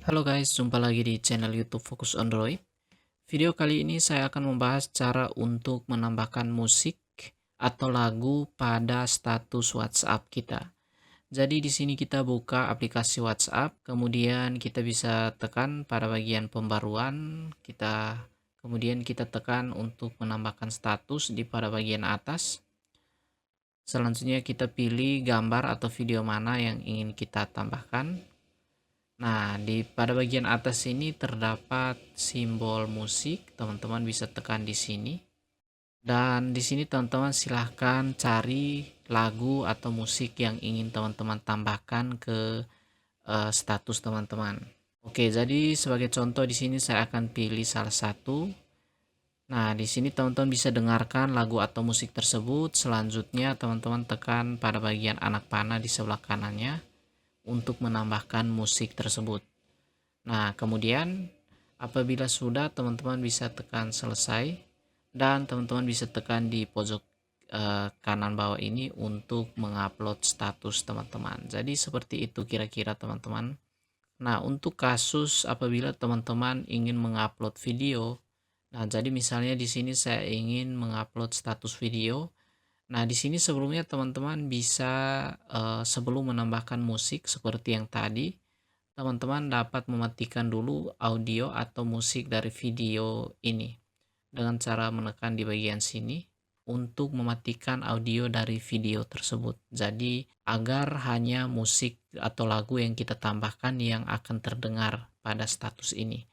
Halo guys, jumpa lagi di channel YouTube Fokus Android. Video kali ini saya akan membahas cara untuk menambahkan musik atau lagu pada status WhatsApp kita. Jadi di sini kita buka aplikasi WhatsApp, kemudian kita bisa tekan pada bagian pembaruan, kemudian kita tekan untuk menambahkan status di pada bagian atas. Selanjutnya kita pilih gambar atau video mana yang ingin kita tambahkan. Nah, pada bagian atas ini terdapat simbol musik, teman-teman bisa tekan di sini. Dan di sini teman-teman silahkan cari lagu atau musik yang ingin teman-teman tambahkan ke status teman-teman. Oke, jadi sebagai contoh di sini saya akan pilih salah satu. Nah, di sini teman-teman bisa dengarkan lagu atau musik tersebut. Selanjutnya teman-teman tekan pada bagian anak panah di sebelah kanannya untuk menambahkan musik tersebut. Nah, kemudian apabila sudah, teman-teman bisa tekan selesai dan teman-teman bisa tekan di pojok kanan bawah ini untuk mengupload status teman-teman. Jadi seperti itu kira-kira teman-teman. Nah, untuk kasus apabila teman-teman ingin mengupload video, nah jadi misalnya di sini saya ingin mengupload status video. Nah, di sini sebelumnya teman-teman bisa sebelum menambahkan musik seperti yang tadi, teman-teman dapat mematikan dulu audio atau musik dari video ini dengan cara menekan di bagian sini untuk mematikan audio dari video tersebut. Jadi, agar hanya musik atau lagu yang kita tambahkan yang akan terdengar pada status ini.